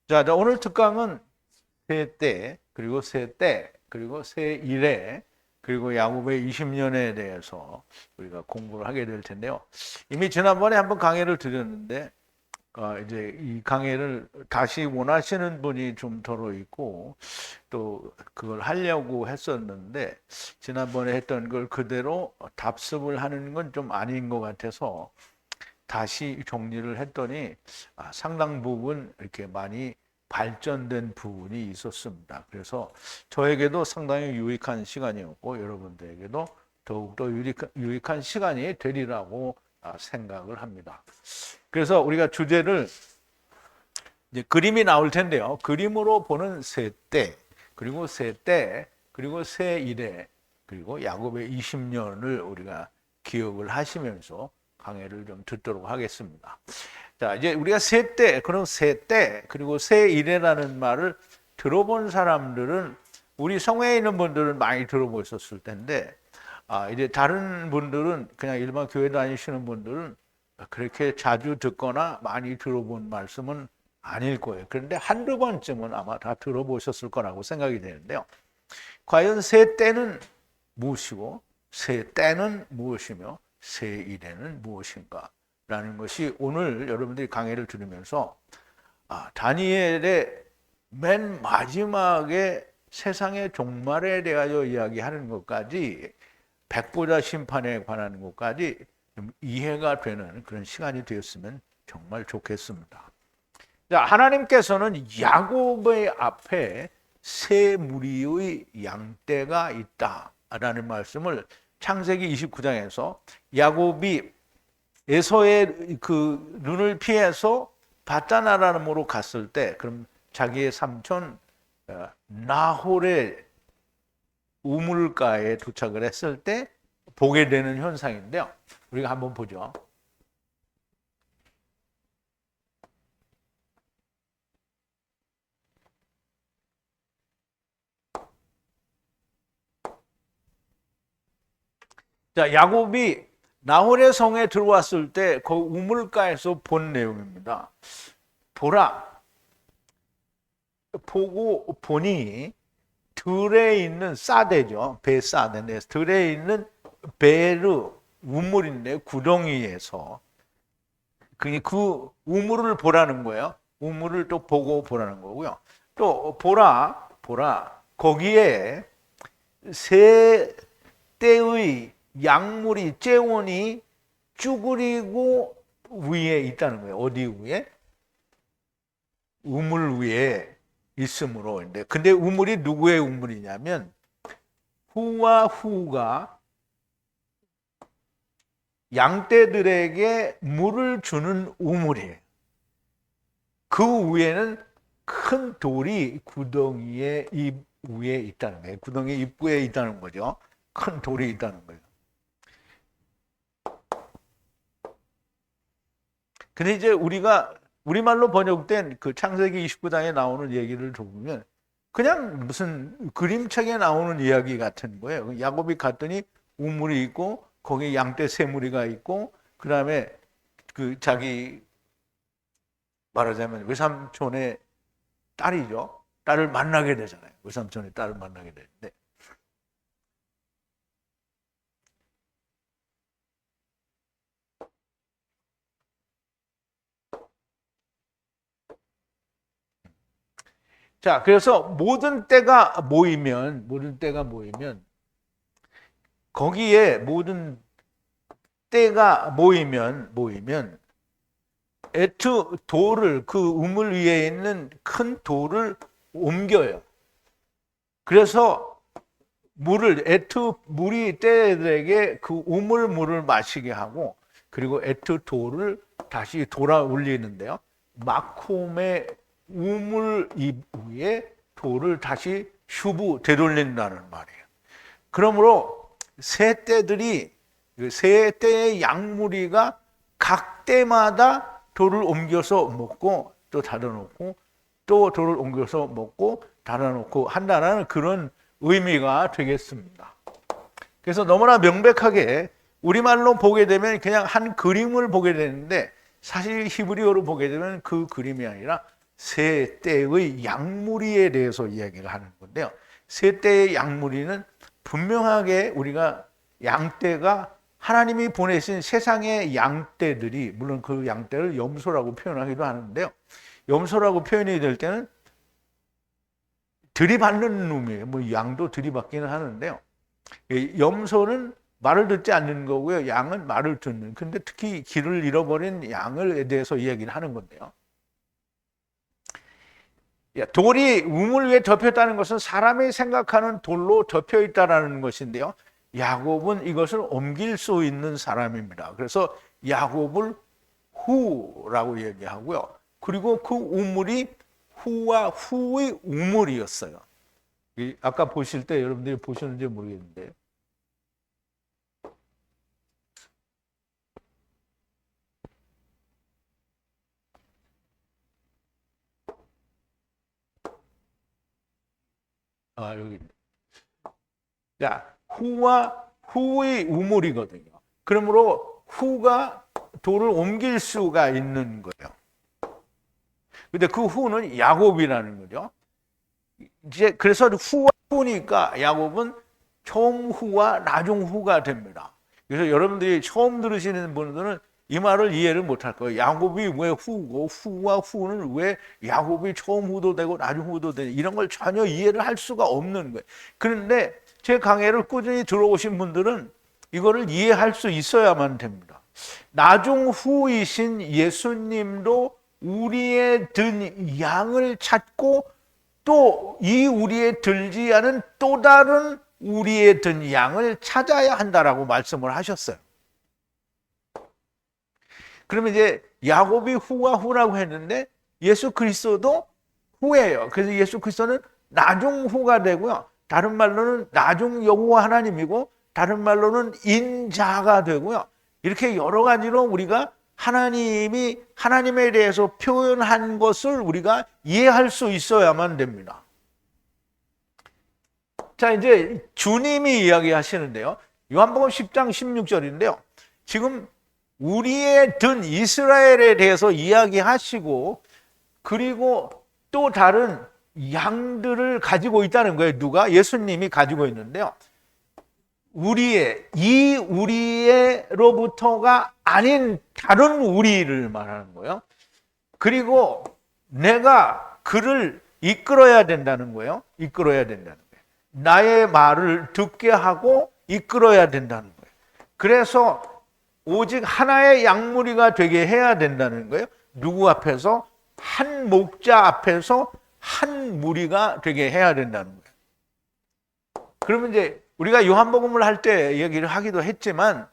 자, 오늘 특강은 세 그리고 그리고 세 이래, 그리고 야곱의 20년에 대해서 우리가 공부를 하게 될 텐데요. 이미 지난번에 한번 강의를 드렸는데, 이제 이 강의를 다시 원하시는 분이 좀 덜어 있고, 또 그걸 하려고 했었는데, 지난번에 했던 걸 그대로 답습을 하는 건 좀 아닌 것 같아서, 다시 정리를 했더니 상당 부분 이렇게 많이 발전된 부분이 있었습니다. 그래서 저에게도 상당히 유익한 시간이었고 여러분들에게도 더욱더 유익한 시간이 되리라고 생각을 합니다. 그래서 우리가 주제를 이제 그림이 나올 텐데요. 그림으로 보는 세대, 그리고 세대, 그리고 세일에, 그리고 야곱의 20년을 우리가 기억을 하시면서 강의를 좀 듣도록 하겠습니다. 자, 이제 우리가 세대, 그럼 세대, 그리고 세일이라는 말을 들어본 사람들은 우리 성회에 있는 분들은 많이 들어보셨을 텐데, 이제 다른 분들은 그냥 일반 교회 다니시는 분들은 그렇게 자주 듣거나 많이 들어본 말씀은 아닐 거예요. 그런데 한두 번쯤은 아마 다 들어보셨을 거라고 생각이 되는데요. 과연 세대는 무엇이고, 세대는 무엇이며, 세일에는 무엇인가? 라는 것이 오늘 여러분들이 강의를 들으면서 다니엘의 맨 마지막에 세상의 종말에 대하여 이야기하는 것까지, 백보자 심판에 관한 것까지 좀 이해가 되는 그런 시간이 되었으면 정말 좋겠습니다. 자, 하나님께서는 야곱의 앞에 세 무리의 양떼가 있다라는 말씀을 창세기 29장에서 야곱이 에서의 그 눈을 피해서 바단 아람으로 갔을 때, 그럼 자기의 삼촌 나홀의 우물가에 도착을 했을 때 보게 되는 현상인데요. 우리가 한번 보죠. 자, 야곱이 나홀의 성에 들어왔을 때 그 우물가에서 본 내용입니다. 보고 보니 들에 있는 사대죠. 배 사대인데 들에 있는 베르 우물인데 구덩이에서 그 우물을 보라는 거예요. 우물을 또 보고 보라는 거고요. 또 보라 거기에 세 떼의 약물이 째원이 쭈그리고 위에 있다는 거예요. 어디 위에? 우물 위에 있으므로. 근데 우물이 누구의 우물이냐면 후와 후가 양떼들에게 물을 주는 우물이에요. 그 위에는 큰 돌이 구덩이의 입 위에 있다는 거예요. 구덩이 입구에 있다는 거죠. 큰 돌이 있다는 거예요. 근데 이제 우리말로 번역된 그 창세기 29장에 나오는 얘기를 들어보면 그냥 무슨 그림책에 나오는 이야기 같은 거예요. 야곱이 갔더니 우물이 있고 거기 양떼 세 무리가 있고 그다음에 그 자기 말하자면 외삼촌의 딸이죠. 딸을 만나게 되잖아요. 외삼촌의 딸을 만나게 되는데 자, 그래서 모든 때가 모이면 거기에 모든 때가 모이면 돌을 그 우물 위에 있는 큰 돌을 옮겨요. 그래서 물이 때들에게 그 우물 물을 마시게 하고 그리고 돌을 다시 돌아 올리는데요. 마콤의 우물 입 위에 돌을 다시 슈브 되돌린다는 말이에요. 그러므로 세 떼의 양무리가 각 때마다 돌을 옮겨서 먹고 또 닫아놓고 또 돌을 옮겨서 먹고 닫아놓고 한다는 그런 의미가 되겠습니다. 그래서 너무나 명백하게 우리말로 보게 되면 그냥 한 그림을 보게 되는데 사실 히브리어로 보게 되면 그 그림이 아니라 세 떼의 양무리에 대해서 이야기를 하는 건데요. 세 떼의 양무리는 분명하게 우리가 양떼가 하나님이 보내신 세상의 양떼들이, 물론 그 양떼를 염소라고 표현하기도 하는데요. 염소라고 표현이 될 때는 들이받는 놈이에요. 뭐 양도 들이받기는 하는데요. 염소는 말을 듣지 않는 거고요. 양은 말을 듣는. 근데 특히 길을 잃어버린 양에 대해서 이야기를 하는 건데요. 돌이 우물 위에 덮였다는 것은 사람이 생각하는 돌로 덮여 있다라는 것인데요. 야곱은 이것을 옮길 수 있는 사람입니다. 그래서 야곱을 후라고 얘기하고요. 그리고 그 우물이 후와 후의 우물이었어요. 아까 보실 때 여러분들이 보셨는지 모르겠는데, 여기. 자, 후와 후의 우물이거든요. 그러므로 후가 돌을 옮길 수가 있는 거예요. 근데 그 후는 야곱이라는 거죠. 이제 그래서 후와 후니까 야곱은 처음 후와 나중 후가 됩니다. 그래서 여러분들이 처음 들으시는 분들은 이 말을 이해를 못할 거예요. 야곱이 왜 후고 후와 후는 왜 야곱이 처음 후도 되고 나중 후도 되고 이런 걸 전혀 이해를 할 수가 없는 거예요. 그런데 제 강의를 꾸준히 들어오신 분들은 이거를 이해할 수 있어야만 됩니다. 나중 후이신 예수님도 우리의 든 양을 찾고 또 이 우리의 들지 않은 또 다른 우리의 든 양을 찾아야 한다라고 말씀을 하셨어요. 그러면 이제 야곱이 후와 후라고 했는데 예수 그리스도도 후예요. 그래서 예수 그리스도는 나중 후가 되고요. 다른 말로는 나중 여호와 하나님이고 다른 말로는 인자가 되고요. 이렇게 여러 가지로 우리가 하나님이 하나님에 대해서 표현한 것을 우리가 이해할 수 있어야만 됩니다. 자, 이제 주님이 이야기하시는데요. 요한복음 10장 16절인데요. 지금 우리의 든 이스라엘에 대해서 이야기하시고 그리고 또 다른 양들을 가지고 있다는 거예요. 누가? 예수님이 가지고 있는데요. 우리의로부터가 아닌 다른 우리를 말하는 거예요. 그리고 내가 그를 이끌어야 된다는 거예요. 이끌어야 된다는 거예요. 나의 말을 듣게 하고 이끌어야 된다는 거예요. 그래서 오직 하나의 양무리가 되게 해야 된다는 거예요. 누구 앞에서? 한 목자 앞에서 한 무리가 되게 해야 된다는 거예요. 그러면 이제 우리가 요한복음을 할 때 얘기를 하기도 했지만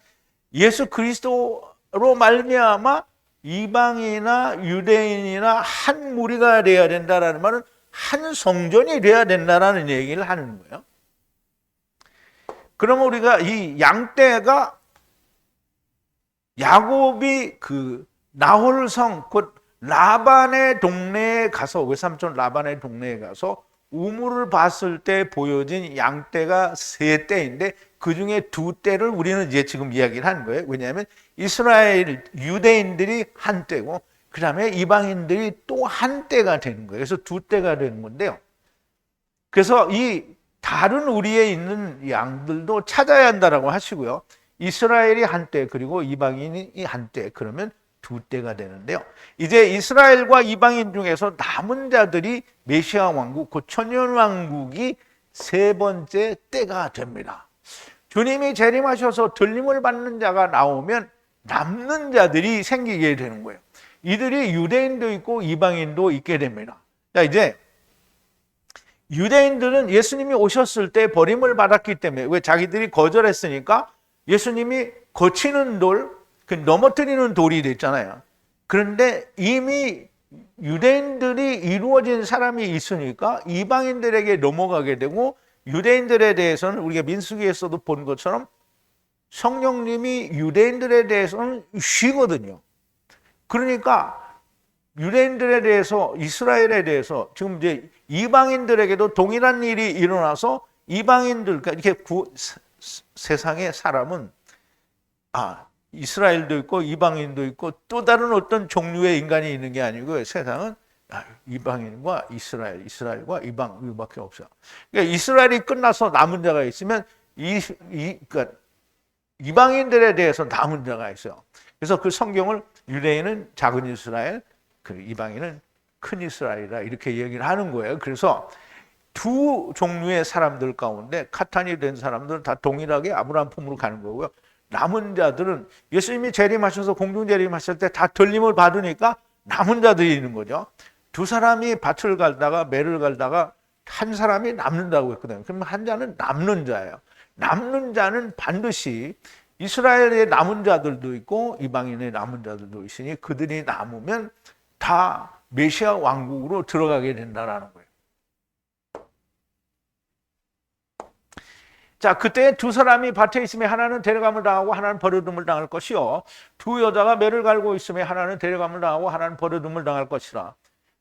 예수 그리스도로 말미암아 이방이나 유대인이나 한 무리가 돼야 된다라는 말은 한 성전이 돼야 된다라는 얘기를 하는 거예요. 그러면 우리가 이 양떼가 야곱이 그 나홀성 곧 라반의 동네에 가서 외삼촌 라반의 동네에 가서 우물을 봤을 때 보여진 양떼가 세 떼인데 그 중에 두 떼를 우리는 이제 지금 이야기를 하는 거예요. 왜냐하면 이스라엘 유대인들이 한 떼고 그 다음에 이방인들이 또 한 떼가 되는 거예요. 그래서 두 떼가 되는 건데요. 그래서 이 다른 우리에 있는 양들도 찾아야 한다라고 하시고요. 이스라엘이 한 떼 그리고 이방인이 한 떼 그러면 두 떼가 되는데요. 이제 이스라엘과 이방인 중에서 남은 자들이 메시아 왕국, 곧 천년 왕국이 세 번째 떼가 됩니다. 주님이 재림하셔서 들림을 받는 자가 나오면 남는 자들이 생기게 되는 거예요. 이들이 유대인도 있고 이방인도 있게 됩니다. 자, 이제 유대인들은 예수님이 오셨을 때 버림을 받았기 때문에 왜 자기들이 거절했으니까 예수님이 거치는 돌, 그 넘어뜨리는 돌이 됐잖아요. 그런데 이미 유대인들이 이루어진 사람이 있으니까 이방인들에게 넘어가게 되고 유대인들에 대해서는 우리가 민수기에서도 본 것처럼 성령님이 유대인들에 대해서는 쉬거든요. 그러니까 유대인들에 대해서 이스라엘에 대해서 지금 이제 이방인들에게도 동일한 일이 일어나서 이방인들 그러니까 이렇게 세상의 사람은 이스라엘도 있고 이방인도 있고 또 다른 어떤 종류의 인간이 있는 게 아니고 세상은 이방인과 이스라엘, 이스라엘과 이방 이밖에 없어요. 그러니까 이스라엘이 끝나서 남은 자가 있으면 그러니까 이방인들에 대해서 남은 자가 있어요. 그래서 그 성경을 유대인은 작은 이스라엘, 그 이방인은 큰 이스라엘이라 이렇게 얘기를 하는 거예요. 그래서 두 종류의 사람들 가운데 카탄이 된 사람들은 다 동일하게 아브라함 품으로 가는 거고요. 남은 자들은 예수님이 재림하셔서 공중 재림하실 때 다 들림을 받으니까 남은 자들이 있는 거죠. 두 사람이 밭을 갈다가 매를 갈다가 한 사람이 남는다고 했거든요. 그러면 한 자는 남는 자예요. 남는 자는 반드시 이스라엘의 남은 자들도 있고 이방인의 남은 자들도 있으니 그들이 남으면 다 메시아 왕국으로 들어가게 된다라는 거예요. 자, 그때 두 사람이 밭에 있으면 하나는 데려감을 당하고 하나는 버려둠을 당할 것이요. 두 여자가 매를 갈고 있으면 하나는 데려감을 당하고 하나는 버려둠을 당할 것이라.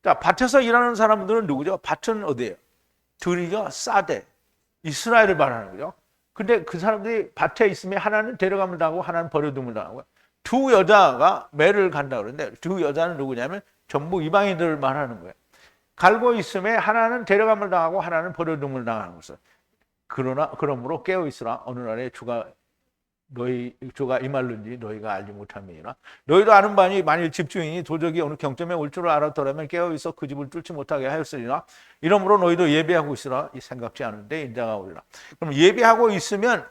자, 밭에서 일하는 사람들은 누구죠? 밭은 어디예요? 들이죠? 싸대. 이스라엘을 말하는 거죠. 근데 그 사람들이 밭에 있으면 하나는 데려감을 당하고 하나는 버려둠을 당하고 두 여자가 매를 간다 그러는데 두 여자는 누구냐면 전부 이방인들을 말하는 거예요. 갈고 있으면 하나는 데려감을 당하고 하나는 버려둠을 당하는 것을. 그러므로 깨어 있으라. 어느 날에 주가 임할는지 너희가 알지 못함이니라. 너희도 아는 바니 만일 집주인이 도적이 어느 경점에 올 줄을 알았더라면 깨어 있어 그 집을 뚫지 못하게 하였으리라. 이러므로 너희도 예배하고 있으라. 생각지 않은데 인자가 오리라. 그럼 예배하고 있으면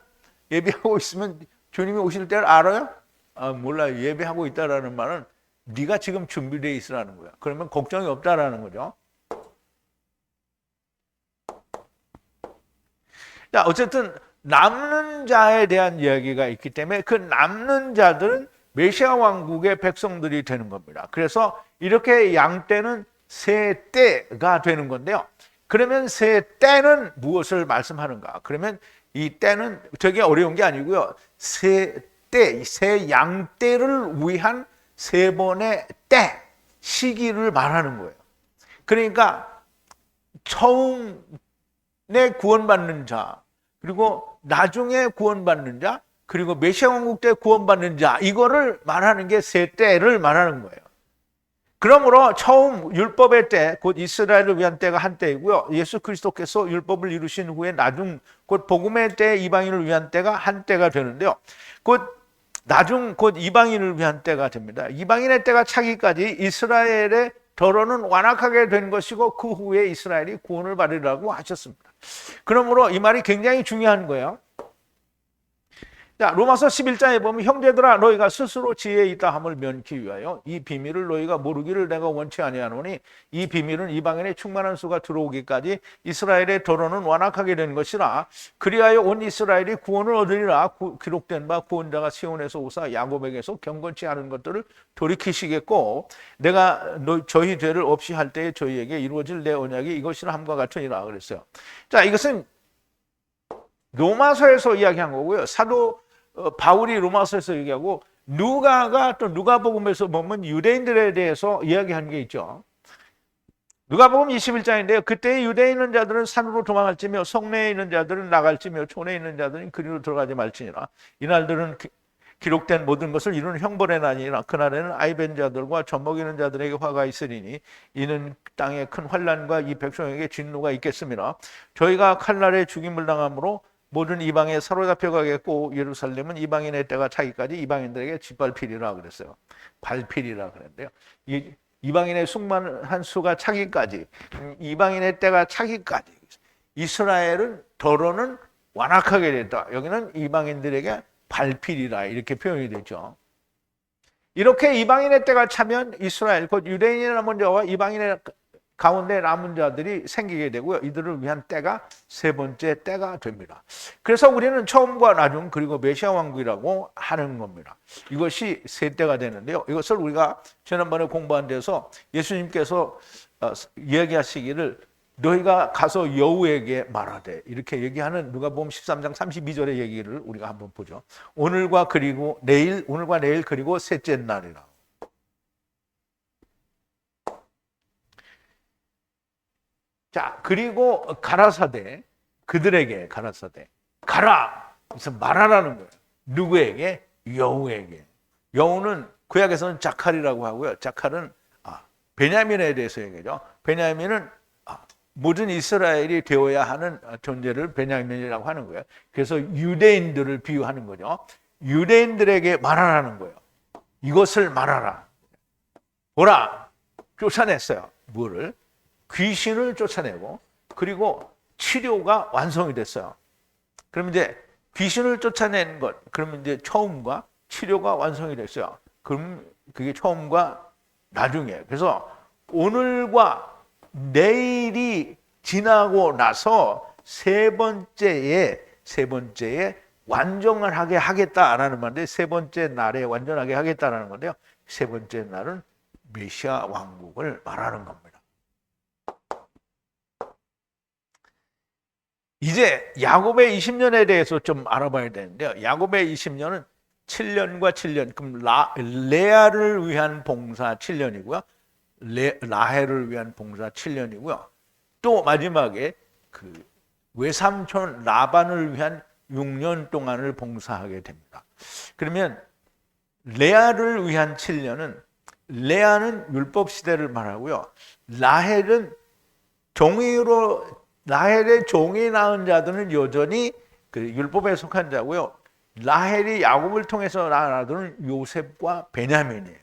주님이 오실 때를 알아요? 몰라요. 예배하고 있다라는 말은 네가 지금 준비되어 있으라는 거야. 그러면 걱정이 없다라는 거죠. 자, 어쨌든 남는 자에 대한 이야기가 있기 때문에 그 남는 자들은 메시아 왕국의 백성들이 되는 겁니다. 그래서 이렇게 양떼는 세 떼가 되는 건데요. 그러면 세 떼는 무엇을 말씀하는가? 그러면 이 떼는 되게 어려운 게 아니고요. 세 양떼를 위한 세 번의 때, 시기를 말하는 거예요. 그러니까 처음에 구원받는 자, 그리고 나중에 구원받는 자, 그리고 메시아 왕국 때 구원받는 자, 이거를 말하는 게 세 때를 말하는 거예요. 그러므로 처음 율법의 때, 곧 이스라엘을 위한 때가 한 때이고요. 예수 그리스도께서 율법을 이루신 후에 나중, 곧 복음의 때 이방인을 위한 때가 한 때가 되는데요. 곧 이방인을 위한 때가 됩니다. 이방인의 때가 차기까지 이스라엘의 더러는 완악하게 된 것이고 그 후에 이스라엘이 구원을 받으리라고 하셨습니다. 그러므로 이 말이 굉장히 중요한 거예요. 자, 로마서 11장에 보면 형제들아 너희가 스스로 지혜에 있다 함을 면키 위하여 이 비밀을 너희가 모르기를 내가 원치 아니하노니 이 비밀은 이방인의 충만한 수가 들어오기까지 이스라엘의 더러는 완악하게 된 것이라. 그리하여 온 이스라엘이 구원을 얻으리라. 기록된 바 구원자가 시온에서 오사 야곱에게서 경건치 않은 것들을 돌이키시겠고 내가 저희 죄를 없이 할 때에 저희에게 이루어질 내 언약이 이것이라 함과 같으니라 그랬어요. 자, 이것은 로마서에서 이야기한 거고요. 사도 바울이 로마서에서 얘기하고 누가가 또 누가복음에서 보면 유대인들에 대해서 이야기한 게 있죠. 누가복음 21장인데요. 그때 유대에 있는 자들은 산으로 도망할지며 성내에 있는 자들은 나갈지며 촌에 있는 자들은 그리로 들어가지 말지니라. 이날들은 기록된 모든 것을 이루는 형벌의 날이라. 그날에는 아이벤 자들과 젖먹이는 자들에게 화가 있으리니 이는 땅에 큰 환난과 이 백성에게 진노가 있겠습니다. 저희가 칼날에 죽임을 당함으로 모든 이방에 사로잡혀 가겠고 예루살렘은 이방인의 때가 차기까지 이방인들에게 짓밟히리라 그랬어요. 밟히리라 그랬는데요. 이방인의 충만한 수가 차기까지, 이방인의 때가 차기까지 이스라엘은 더러는 완악하게 됐다. 여기는 이방인들에게 밟히리라 이렇게 표현이 되죠. 이렇게 이방인의 때가 차면 이스라엘, 곧 유대인의 남은 자와 이방인의 가운데 남은 자들이 생기게 되고요. 이들을 위한 때가 세 번째 때가 됩니다. 그래서 우리는 처음과 나중 그리고 메시아 왕국이라고 하는 겁니다. 이것이 세 때가 되는데요. 이것을 우리가 지난번에 공부한 데서 예수님께서 이야기하시기를 너희가 가서 여우에게 말하되 이렇게 얘기하는 누가복음 13장 32절의 얘기를 우리가 한번 보죠. 오늘과 내일 그리고 셋째 날이라. 자, 그리고 가라사대, 그들에게 가라사대, 가라! 그래서 말하라는 거예요. 누구에게? 여우에게. 여우는 구약에서는 자칼이라고 하고요. 자칼은 베냐민에 대해서 얘기하죠. 베냐민은 모든 이스라엘이 되어야 하는 존재를 베냐민이라고 하는 거예요. 그래서 유대인들을 비유하는 거죠. 유대인들에게 말하라는 거예요. 이것을 말하라. 보라, 쫓아냈어요. 뭐를? 귀신을 쫓아내고, 그리고 치료가 완성이 됐어요. 그럼 이제 귀신을 쫓아낸 것, 그러면 이제 처음과 치료가 완성이 됐어요. 그럼 그게 처음과 나중에. 그래서 오늘과 내일이 지나고 나서 세 번째에 완전을 하게 하겠다라는 말인데, 세 번째 날에 완전하게 하겠다라는 건데요. 세 번째 날은 메시아 왕국을 말하는 겁니다. 이제 야곱의 20년에 대해서 좀 알아봐야 되는데요. 야곱의 20년은 7년과 7년, 그럼 레아를 위한 봉사 7년이고요. 라헬을 위한 봉사 7년이고요. 또 마지막에 그 외삼촌 라반을 위한 6년 동안을 봉사하게 됩니다. 그러면 레아를 위한 7년은, 레아는 율법 시대를 말하고요. 라헬은 라헬의 종이 낳은 자들은 여전히 그 율법에 속한 자고요. 라헬이 야곱을 통해서 낳은 아들은 요셉과 베냐민이에요.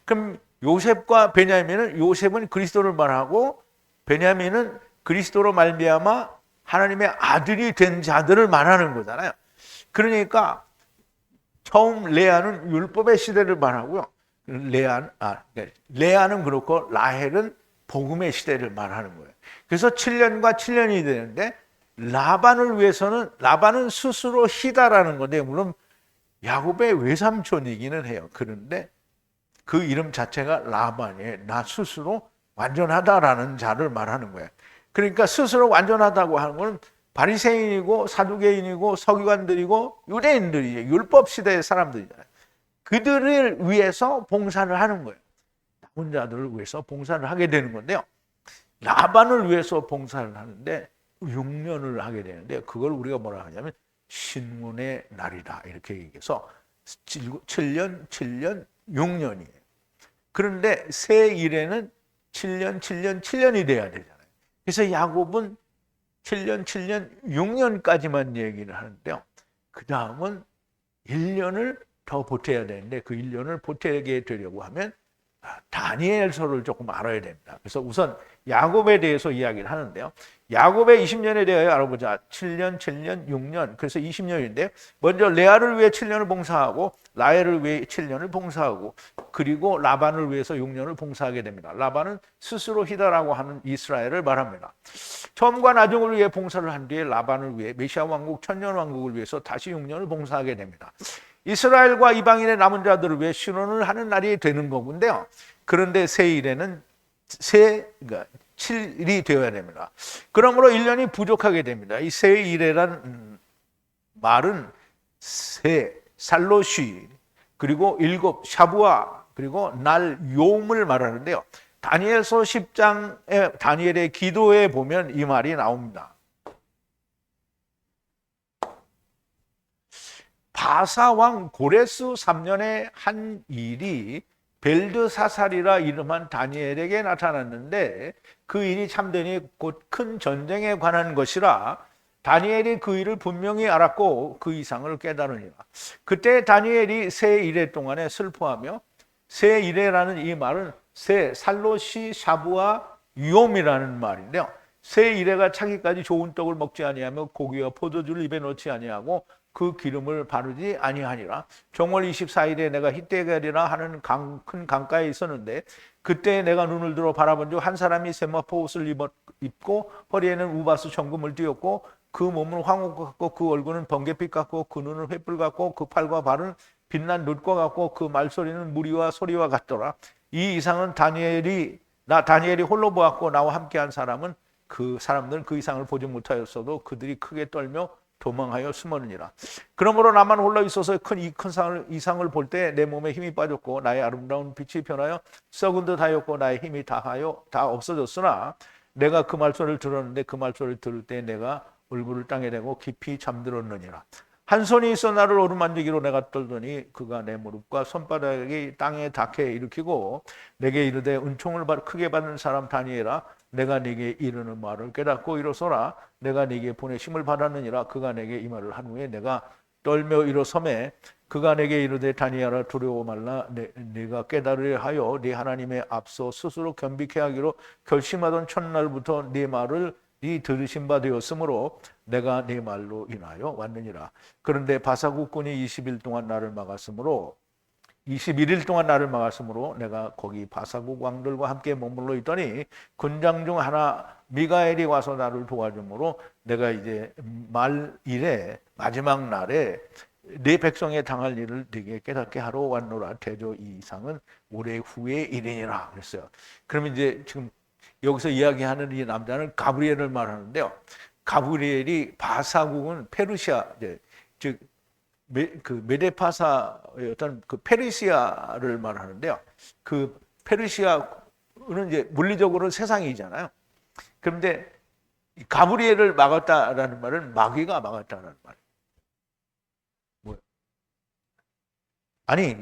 그럼 요셉과 베냐민은, 요셉은 그리스도를 말하고 베냐민은 그리스도로 말미암아 하나님의 아들이 된 자들을 말하는 거잖아요. 그러니까 처음 레아는 율법의 시대를 말하고요. 레아는 그렇고 라헬은 복음의 시대를 말하는 거예요. 그래서 7년과 7년이 되는데, 라반을 위해서는, 라반은 스스로 히다라는 건데, 물론 야곱의 외삼촌이기는 해요. 그런데 그 이름 자체가 라반이에요. 나 스스로 완전하다라는 자를 말하는 거예요. 그러니까 스스로 완전하다고 하는 건 바리새인이고 사두개인이고 서기관들이고 유대인들이에요. 율법 시대의 사람들이잖아요. 그들을 위해서 봉사를 하는 거예요. 남은 자들을 위해서 봉사를 하게 되는 건데요. 라반을 위해서 봉사를 하는데 6년을 하게 되는데, 그걸 우리가 뭐라 하냐면 신문의 날이다 이렇게 얘기해서 7년, 7년, 6년이에요. 그런데 새 일에는 7년, 7년, 7년이 돼야 되잖아요. 그래서 야곱은 7년, 7년, 6년까지만 얘기를 하는데요. 그 다음은 1년을 더 보태야 되는데, 그 1년을 보태게 되려고 하면 다니엘서를 조금 알아야 됩니다. 그래서 우선 야곱에 대해서 이야기를 하는데요. 야곱의 20년에 대하여 알아보자. 7년, 7년, 6년. 그래서 20년인데, 먼저 레아를 위해 7년을 봉사하고, 라헬을 위해 7년을 봉사하고, 그리고 라반을 위해서 6년을 봉사하게 됩니다. 라반은 스스로 히다라고 하는 이스라엘을 말합니다. 처음과 나중을 위해 봉사를 한 뒤에 라반을 위해 메시아 왕국, 천년 왕국을 위해서 다시 6년을 봉사하게 됩니다. 이스라엘과 이방인의 남은 자들을 위해 신원을 하는 날이 되는 거군요. 그런데 새 일에는 7일이 되어야 됩니다. 그러므로 1년이 부족하게 됩니다. 이 새 일이라는 말은 새, 살로시, 그리고 7, 샤부아, 그리고 날, 요음을 말하는데요. 다니엘서 10장에 다니엘의 기도에 보면 이 말이 나옵니다. 바사왕 고레스 3년에 한 일이 벨드사살이라 이름한 다니엘에게 나타났는데, 그 일이 참되니 곧 큰 전쟁에 관한 것이라 다니엘이 그 일을 분명히 알았고 그 이상을 깨달으니라. 그때 다니엘이 새 이래 동안에 슬퍼하며, 새 이래라는 이 말은 새, 살로시, 샤부아, 유옴이라는 말인데요. 새 이래가 차기까지 좋은 떡을 먹지 아니하며 고기와 포도주를 입에 넣지 아니하고 그 기름을 바르지 아니하니라. 정월 24일에 내가 히데겔이라 하는 큰 강가에 있었는데, 그때 내가 눈을 들어 바라본 즉 한 사람이 세마포 옷을 입고 허리에는 우바스 정금을 띄었고, 그 몸은 황옥 같고 그 얼굴은 번갯빛 같고 그 눈은 횃불 같고 그 팔과 발은 빛난 룻과 같고 그 말소리는 무리와 소리와 같더라. 이 이상은 다니엘이 홀로 보았고 나와 함께한 사람은, 그 사람들은 그 이상을 보지 못하였어도 그들이 크게 떨며 도망하여 숨었느니라. 그러므로 나만 홀로 있어서 이 큰 이상을 볼 때 내 몸에 힘이 빠졌고 나의 아름다운 빛이 변하여 썩은 듯 하였고 나의 힘이 다 없어졌으나, 내가 그 말소리를 들었는데 그 말소리를 들을 때 내가 얼굴을 땅에 대고 깊이 잠들었느니라. 한 손이 있어 나를 오르만지기로 내가 떨더니 그가 내 무릎과 손바닥이 땅에 닿게 일으키고 내게 이르되 은총을 크게 받는 사람 다니엘아 내가 네게 이르는 말을 깨닫고 일어서라 내가 네게 보내심을 받았느니라 그가 내게 이 말을 한 후에 내가 떨며 일어서매 그가 내게 이르되 다니엘아 두려워 말라 네가 깨달으려 하여 네 하나님의 앞서 스스로 겸비케 하기로 결심하던 첫날부터 네 말을 네 들으신 바 되었으므로 내가 네 말로 인하여 왔느니라. 그런데 바사국군이 20일 동안 나를 막았으므로 21일 동안 나를 막았으므로 내가 거기 바사국 왕들과 함께 머물러 있더니 군장 중 하나 미가엘이 와서 나를 도와주므로 내가 이제 말일에 마지막 날에 네 백성에 당할 일을 네게 깨닫게 하러 왔노라. 대저 이 이상은 오래 후의 일이니라 그랬어요. 그러면 이제 지금 여기서 이야기하는 이 남자는 가브리엘을 말하는데요. 가브리엘이 바사국은 페르시아, 즉 그 메데파사의 어떤 그 페르시아를 말하는데요. 그 페르시아는 이제 물리적으로 세상이잖아요. 그런데 가브리엘을 막았다라는 말은 마귀가 막았다라는 말이에요. 뭐예요? 아니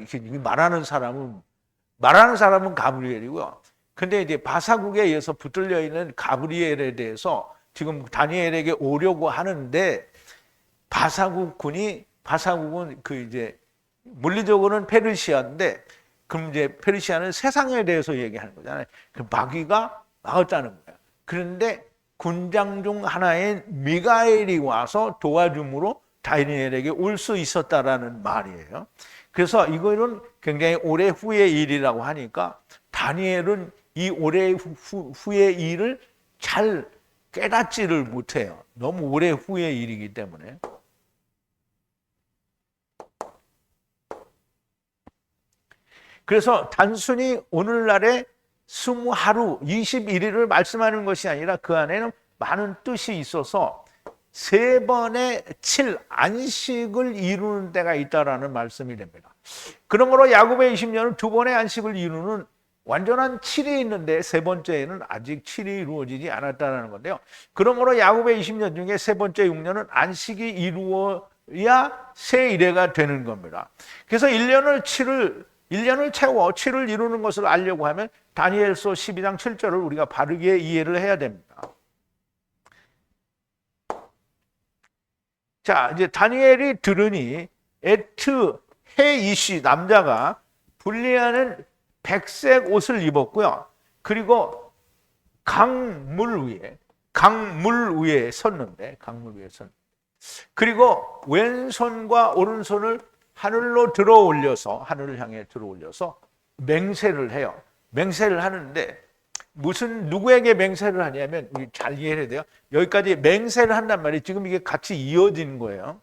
말하는 사람은 가브리엘이고요. 근데 이제 바사국에 의해서 붙들려 있는 가브리엘에 대해서 지금 다니엘에게 오려고 하는데 바사국은 그 이제 물리적으로는 페르시아인데 그럼 이제 페르시아는 세상에 대해서 얘기하는 거잖아요. 그 마귀가 막았다는 거예요. 그런데 군장 중 하나인 미가엘이 와서 도와줌으로 다니엘에게 올 수 있었다라는 말이에요. 그래서 이거는 굉장히 오래 후의 일이라고 하니까 다니엘은 이 오래 후의 일을 잘 깨닫지를 못해요. 너무 오래 후의 일이기 때문에. 그래서 단순히 오늘날의 20하루, 21일을 말씀하는 것이 아니라 그 안에는 많은 뜻이 있어서 3번의 7 안식을 이루는 때가 있다라는 말씀이 됩니다. 그러므로 야곱의 20년은 2번의 안식을 이루는 완전한 7이 있는데 3번째에는 아직 7이 이루어지지 않았다는 건데요. 그러므로 야곱의 20년 중에 3번째 6년은 안식이 이루어야 새 일회가 되는 겁니다. 그래서 1년을 채워 7을 이루는 것을 알려고 하면 다니엘서 12장 7절을 우리가 바르게 이해를 해야 됩니다. 자, 이제 다니엘이 들으니 에트 헤이시 남자가 불리하는 백색 옷을 입었고요. 그리고 강물 위에 섰는데 그리고 왼손과 오른손을 하늘을 향해 들어 올려서 맹세를 해요. 맹세를 하는데 누구에게 맹세를 하냐면 우리 잘 이해해야 돼요. 여기까지 맹세를 한단 말이에요. 지금 이게 같이 이어지는 거예요.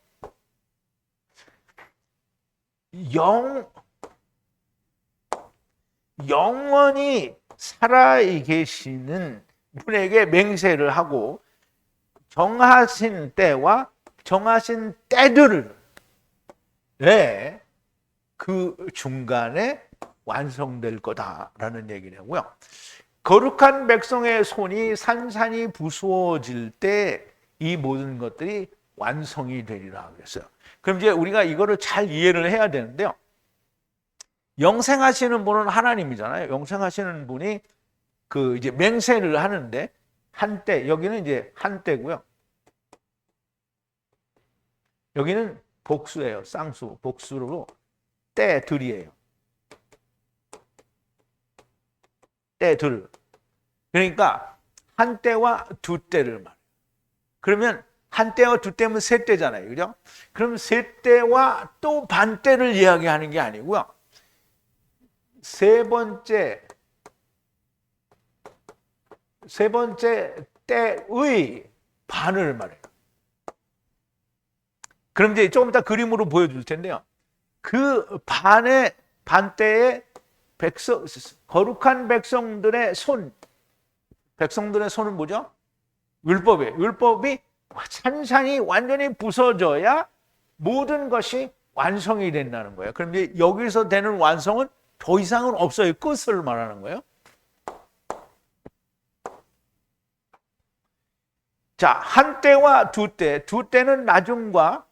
영원히 살아계시는 분에게 맹세를 하고 정하신 때와 정하신 때들을 그 중간에 완성될 거다라는 얘기를 하고요. 거룩한 백성의 손이 산산이 부수어질 때 이 모든 것들이 완성이 되리라 그랬어요. 그럼 이제 우리가 이거를 잘 이해를 해야 되는데요. 영생하시는 분은 하나님이잖아요. 영생하시는 분이 그 이제 맹세를 하는데 한때, 여기는 이제 한때고요. 여기는 복수예요. 쌍수, 복수로 때들이에요. 때들. 그러니까 한 때와 두 때를 말해요. 그러면 한 때와 두 때면 세 때잖아요. 그죠? 그럼 세 때와 또 반 때를 이야기하는 게 아니고요. 세 번째 때의 반을 말해요. 그럼 이제 조금 이따 그림으로 보여줄 텐데요. 그 반때에 거룩한 백성들의 백성들의 손은 뭐죠? 율법이 산산이 완전히 부서져야 모든 것이 완성이 된다는 거예요. 그럼 이제 여기서 되는 완성은 더 이상은 없어요. 끝을 말하는 거예요. 자, 한 때와 두 때는 나중과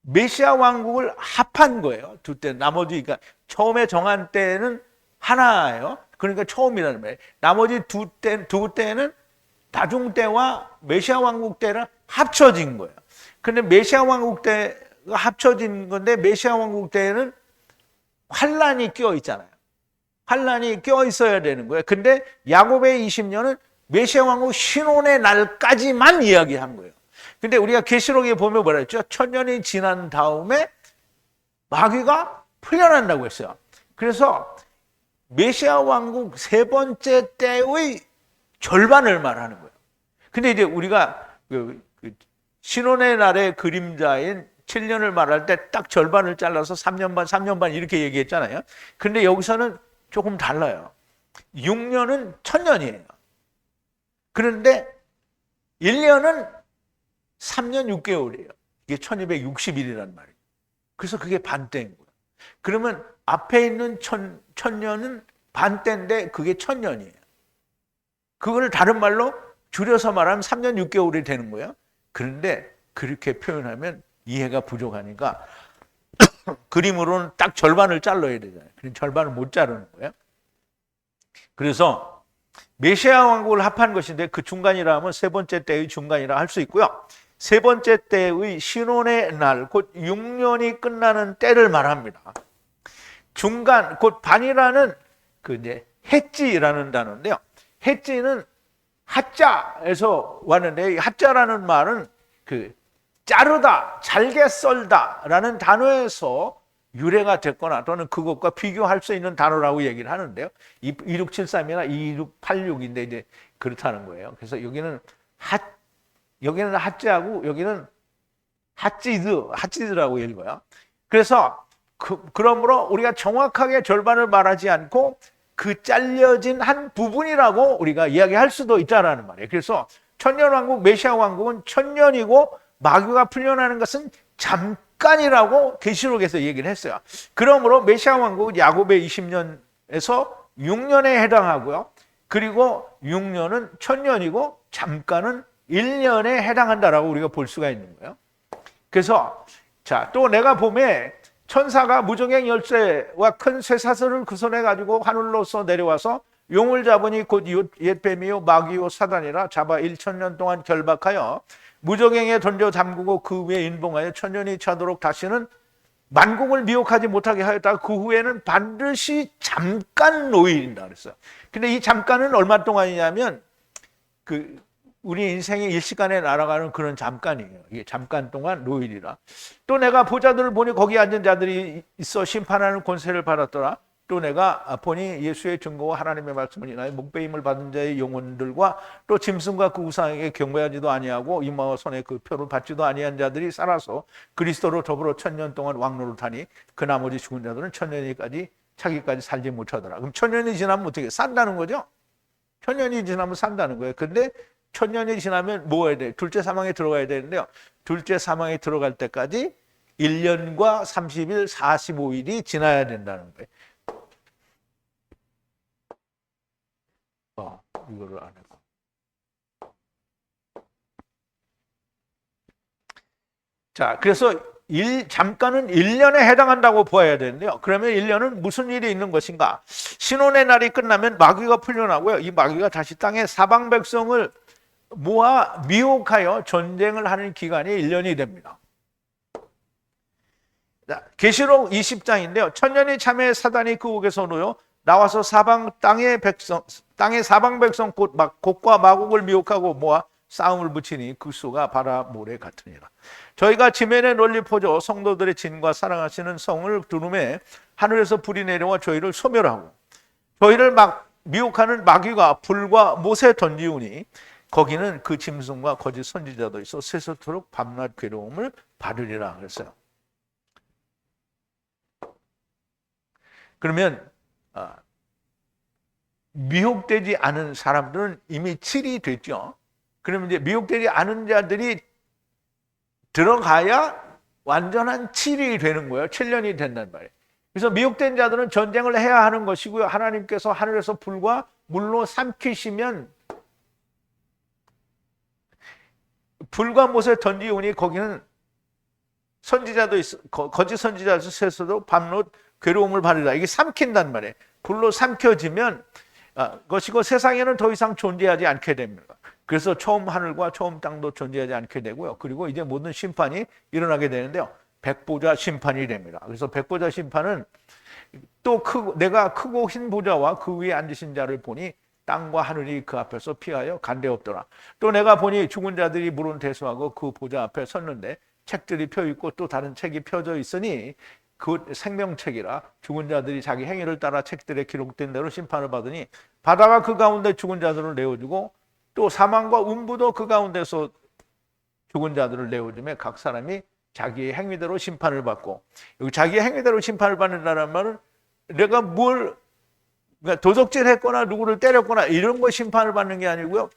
메시아 왕국을 합한 거예요. 두 때. 나머지, 그러니까 처음에 정한 때는 하나예요. 그러니까 처음이라는 말이에요. 나머지 두 때는 다중 때와 메시아 왕국 때랑 합쳐진 거예요. 근데 메시아 왕국 때가 합쳐진 건데, 메시아 왕국 때에는 환란이 껴 있잖아요. 환란이 껴 있어야 되는 거예요. 근데 야곱의 20년은 메시아 왕국 신혼의 날까지만 이야기한 거예요. 근데 우리가 계시록에 보면 뭐라 했죠? 1000년이 지난 다음에 마귀가 풀려난다고 했어요. 그래서 메시아 왕국 세 번째 때의 절반을 말하는 거예요. 근데 이제 우리가 그 신혼의 날의 그림자인 7년을 말할 때 딱 절반을 잘라서 3년 반, 3년 반 이렇게 얘기했잖아요. 근데 여기서는 조금 달라요. 6년은 1000년이에요. 그런데 1년은 3년 6개월이에요. 이게 1260일이란 말이에요. 그래서 그게 반대인 거예요. 그러면 앞에 있는 1000년은 반대인데 그게 1000년이에요. 그거를 다른 말로 줄여서 말하면 3년 6개월이 되는 거예요. 그런데 그렇게 표현하면 이해가 부족하니까 그림으로는 딱 절반을 잘라야 되잖아요. 그럼 절반을 못 자르는 거예요. 그래서 메시아 왕국을 합한 것인데 그 중간이라 하면 세 번째 때의 중간이라 할 수 있고요. 세 번째 때의 신혼의 날, 곧 6년이 끝나는 때를 말합니다. 중간, 곧 반이라는 그 이제 해지라는 단어인데요. 해지는 하자에서 왔는데, 하자라는 말은 그 자르다, 잘게 썰다라는 단어에서 유래가 됐거나 또는 그것과 비교할 수 있는 단어라고 얘기를 하는데요. 2673이나 2686인데 이제 그렇다는 거예요. 그래서 여기는 여기는 하자고 여기는 하찌드라고 읽어요. 그래서 그러므로 우리가 정확하게 절반을 말하지 않고 그 잘려진 한 부분이라고 우리가 이야기할 수도 있다라는 말이에요. 그래서 천년왕국, 메시아 왕국은 1000년이고 마귀가 풀려나는 것은 잠깐이라고 계시록에서 얘기를 했어요. 그러므로 메시아 왕국은 야곱의 20년에서 6년에 해당하고요. 그리고 6년은 1000년이고 잠깐은 1년에 해당한다라고 우리가 볼 수가 있는 거예요. 그래서 자, 또 내가 봄에 천사가 무저갱 열쇠와 큰 쇠사슬을 그 손에 가지고 하늘로서 내려와서 용을 잡으니 곧 옛뱀이요 마귀요 사단이라 잡아 1000년 동안 결박하여 무저갱에 던져 잠그고 그 위에 인봉하여 1000년이 차도록 다시는 만국을 미혹하지 못하게 하였다가 그 후에는 반드시 잠깐 노일이다 그랬어요. 근데 이 잠깐은 얼마 동안이냐면 우리 인생의 일시간에 날아가는 그런 잠깐이에요. 이게 잠깐 동안 노일이라. 또 내가 보자들을 보니 거기 앉은 자들이 있어 심판하는 권세를 받았더라. 또 내가 보니 예수의 증거와 하나님의 말씀을 인하여 목배임을 받은 자의 영혼들과 또 짐승과 그 우상에게 경배하지도 아니하고 이마와 손에 그 표를 받지도 아니한 자들이 살아서 그리스도로 더불어 1000년 동안 왕노를 타니 그 나머지 죽은 자들은 1000년이까지 차기까지 살지 못하더라. 그럼 1000년이 지나면 어떻게 산다는 거죠? 1000년이 지나면 산다는 거예요. 근데 1000년이 지나면 뭐 해야 돼? 둘째 사망에 들어가야 되는데요. 둘째 사망에 들어갈 때까지 1년과 30일, 45일이 지나야 된다는 거예요. 이거를 안 했고. 자, 그래서 잠깐은 1년에 해당한다고 보아야 되는데요. 그러면 1년은 무슨 일이 있는 것인가? 신혼의 날이 끝나면 마귀가 풀려나고요. 이 마귀가 다시 땅에 사방 백성을 모아 미혹하여 전쟁을 하는 기간이 1년이 됩니다. 계시록 20장인데요. 1000년이 참에 사단이 그 옥에서 놓여 나와서 땅의 사방 백성 곡과 마곡을 미혹하고 모아 싸움을 붙이니 그 수가 바라 모래 같으니라. 저희가 지면에 널리 퍼져 성도들의 진과 사랑하시는 성을 두름에 하늘에서 불이 내려와 저희를 소멸하고 저희를 미혹하는 마귀가 불과 못에 던지우니 거기는 그 짐승과 거짓 선지자도 있어 세세토록 밤낮 괴로움을 받으리라 그랬어요. 그러면 미혹되지 않은 사람들은 이미 7이 됐죠. 그러면 이제 미혹되지 않은 자들이 들어가야 완전한 7이 되는 거예요. 7년이 된단 말이에요. 그래서 미혹된 자들은 전쟁을 해야 하는 것이고요. 하나님께서 하늘에서 불과 물로 삼키시면 불과 못에 던지우니 거기는 선지자도 거짓 선지자에서도 밤낮 괴로움을 받으라. 이게 삼킨단 말이에요. 불로 삼켜지면 것이고 세상에는 더 이상 존재하지 않게 됩니다. 그래서 처음 하늘과 처음 땅도 존재하지 않게 되고요. 그리고 이제 모든 심판이 일어나게 되는데요. 백보자 심판이 됩니다. 그래서 백보자 심판은 또 내가 크고 흰 보좌와 그 위에 앉으신 자를 보니 땅과 하늘이 그 앞에서 피하여 간데없더라. 또 내가 보니 죽은 자들이 물은 대수하고 그 보좌 앞에 섰는데 책들이 펴 있고 또 다른 책이 펴져 있으니 그 생명책이라 죽은 자들이 자기 행위를 따라 책들에 기록된 대로 심판을 받으니 바다가 그 가운데 죽은 자들을 내어주고 또 사망과 음부도 그 가운데서 죽은 자들을 내어주며 각 사람이 자기의 행위대로 심판을 받고, 여기 자기의 행위대로 심판을 받는다는 말은 내가 그러니까 도적질 했거나 누구를 때렸거나 이런 거 심판을 받는 게 아니고요.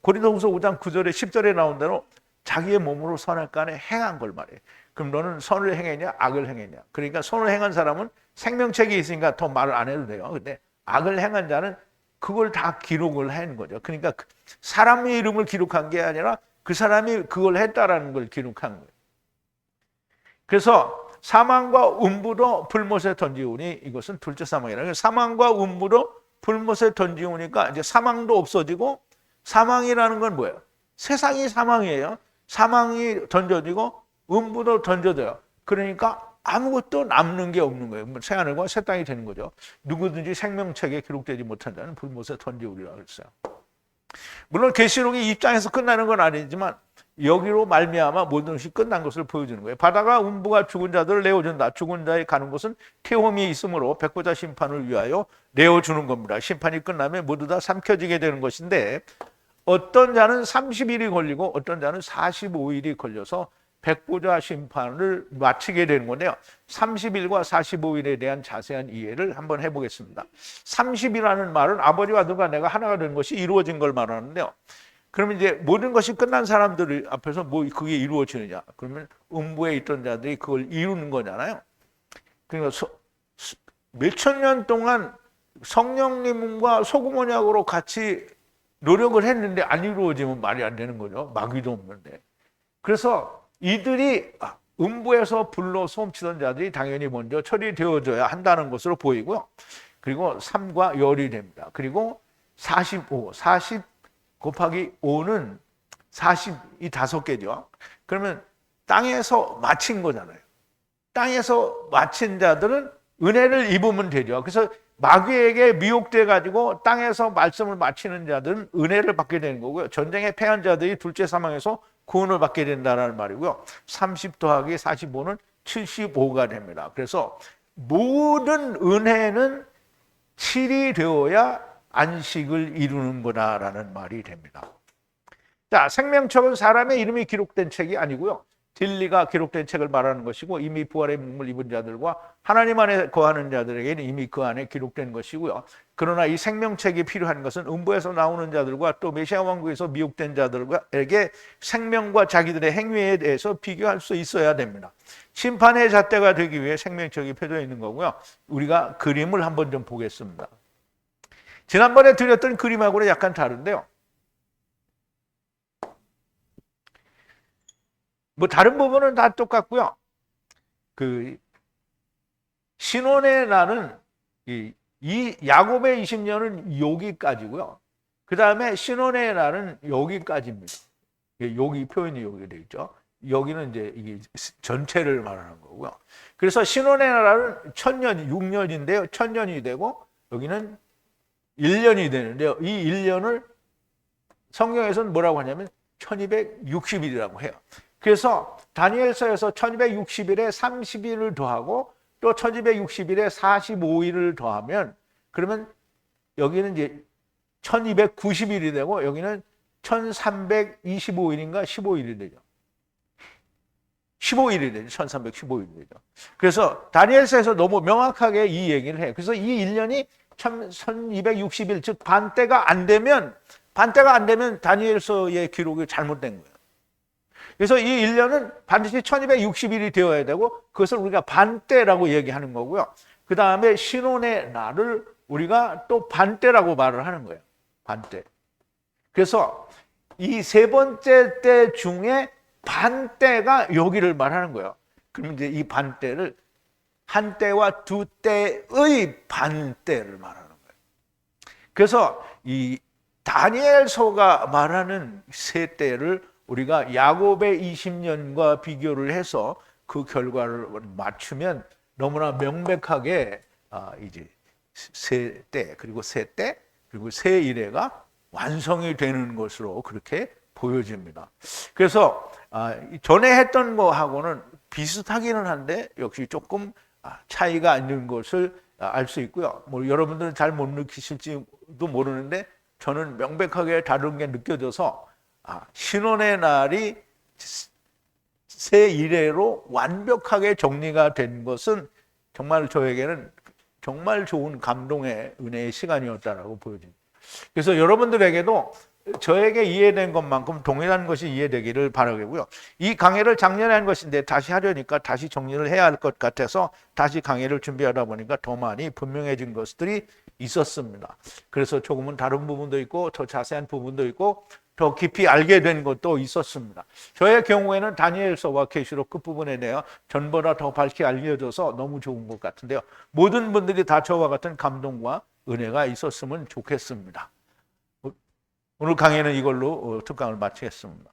고린도후서 5장 9절에 10절에 나온 대로 자기의 몸으로 선악간에 행한 걸 말해요. 그럼 너는 선을 행했냐 악을 행했냐. 그러니까 선을 행한 사람은 생명책이 있으니까 더 말을 안 해도 돼요. 근데 악을 행한 자는 그걸 다 기록을 한 거죠. 그러니까 사람의 이름을 기록한 게 아니라 그 사람이 그걸 했다라는 걸 기록한 거예요. 그래서 사망과 음부도 불못에 던지우니 이것은 둘째 사망이라. 사망과 음부도 불못에 던지우니까 이제 사망도 없어지고, 사망이라는 건 뭐예요? 세상이 사망이에요. 사망이 던져지고 음부도 던져져요. 그러니까 아무것도 남는 게 없는 거예요. 새하늘과 새 땅이 되는 거죠. 누구든지 생명책에 기록되지 못한 자는 불못에 던지우리라 그랬어요. 물론 계시록이 입장에서 끝나는 건 아니지만 여기로 말미암아 모든 것이 끝난 것을 보여주는 거예요. 바다가 음부가 죽은 자들을 내어준다. 죽은 자의 가는 곳은 태움이 있으므로 백보자 심판을 위하여 내어주는 겁니다. 심판이 끝나면 모두 다 삼켜지게 되는 것인데, 어떤 자는 30일이 걸리고 어떤 자는 45일이 걸려서 백보자 심판을 마치게 되는 건데요. 30일과 45일에 대한 자세한 이해를 한번 해보겠습니다. 30이라는 말은 아버지와 누가 내가 하나가 된 것이 이루어진 걸 말하는데요. 그러면 이제 모든 것이 끝난 사람들 앞에서 뭐 그게 이루어지느냐? 그러면 음부에 있던 자들이 그걸 이루는 거잖아요. 그러니까 몇천 년 동안 성령님과 소금 언약으로 같이 노력을 했는데 안 이루어지면 말이 안 되는 거죠. 마귀도 없는데. 그래서 이들이 음부에서 불로 소음치던 자들이 당연히 먼저 처리되어져야 한다는 것으로 보이고요. 그리고 3과 열이 됩니다. 그리고 45, 40 곱하기 5는 40이 5개죠. 그러면 땅에서 마친 거잖아요. 땅에서 마친 자들은 은혜를 입으면 되죠. 그래서 마귀에게 미혹돼 가지고 땅에서 말씀을 마치는 자들은 은혜를 받게 되는 거고요. 전쟁에 패한 자들이 둘째 사망에서 구원을 받게 된다는 말이고요. 30 더하기 45는 75가 됩니다. 그래서 모든 은혜는 7이 되어야 안식을 이루는 거다라는 말이 됩니다. 자, 생명책은 사람의 이름이 기록된 책이 아니고요. 진리가 기록된 책을 말하는 것이고, 이미 부활의 몸을 입은 자들과 하나님 안에 거하는 자들에게는 이미 그 안에 기록된 것이고요. 그러나 이 생명책이 필요한 것은 음부에서 나오는 자들과 또 메시아 왕국에서 미혹된 자들에게 생명과 자기들의 행위에 대해서 비교할 수 있어야 됩니다. 심판의 잣대가 되기 위해 생명책이 펴져 있는 거고요. 우리가 그림을 한번 좀 보겠습니다. 지난번에 드렸던 그림하고는 약간 다른데요. 뭐 다른 부분은 다 똑같고요. 그 신혼의 날은 이 야곱의 20년은 여기까지고요. 그 다음에 신혼의 날은 여기까지입니다. 여기 표현이 여기 되어 있죠. 여기는 이제 이게 전체를 말하는 거고요. 그래서 신혼의 날은 1000년, 6년인데요. 1000년이 되고 여기는 1년이 되는데요. 이 1년을 성경에서는 뭐라고 하냐면 1260일이라고 해요. 그래서 다니엘서에서 1260일에 30일을 더하고 또 1260일에 45일을 더하면, 그러면 여기는 이제 1290일이 되고 여기는 1325일인가 15일이 되죠. 15일이 되죠. 1315일이 되죠. 그래서 다니엘서에서 너무 명확하게 이 얘기를 해요. 그래서 이 1년이 1260일, 즉 반때가 안 되면 다니엘서의 기록이 잘못된 거예요. 그래서 이 1년은 반드시 1260일이 되어야 되고, 그것을 우리가 반때라고 얘기하는 거고요. 그 다음에 신혼의 날을 우리가 또 반때라고 말을 하는 거예요. 반때. 그래서 이 세 번째 때 중에 반때가 여기를 말하는 거예요. 그럼 이제 이 반때를 한 때와 두 때의 반때를 말하는 거예요. 그래서 이 다니엘서가 말하는 세 때를 우리가 야곱의 20년과 비교를 해서 그 결과를 맞추면 너무나 명백하게 이제 세 때 그리고 세 때 그리고 세 이래가 완성이 되는 것으로 그렇게 보여집니다. 그래서 전에 했던 거하고는 비슷하기는 한데 역시 조금 차이가 있는 것을 알 수 있고요. 뭐 여러분들은 잘 못 느끼실지도 모르는데 저는 명백하게 다른 게 느껴져서 신혼의 날이 새 이래로 완벽하게 정리가 된 것은 정말 저에게는 정말 좋은 감동의 은혜의 시간이었다라고 보여집니다. 그래서 여러분들에게도 저에게 이해된 것만큼 동일한 것이 이해되기를 바라고요. 이 강의를 작년에 한 것인데 다시 하려니까 다시 정리를 해야 할 것 같아서 다시 강의를 준비하다 보니까 더 많이 분명해진 것들이 있었습니다. 그래서 조금은 다른 부분도 있고 더 자세한 부분도 있고 더 깊이 알게 된 것도 있었습니다. 저의 경우에는 다니엘서와 계시록 끝부분에 대해 전보다 더 밝게 알려져서 너무 좋은 것 같은데요. 모든 분들이 다 저와 같은 감동과 은혜가 있었으면 좋겠습니다. 오늘 강의는 이걸로 특강을 마치겠습니다.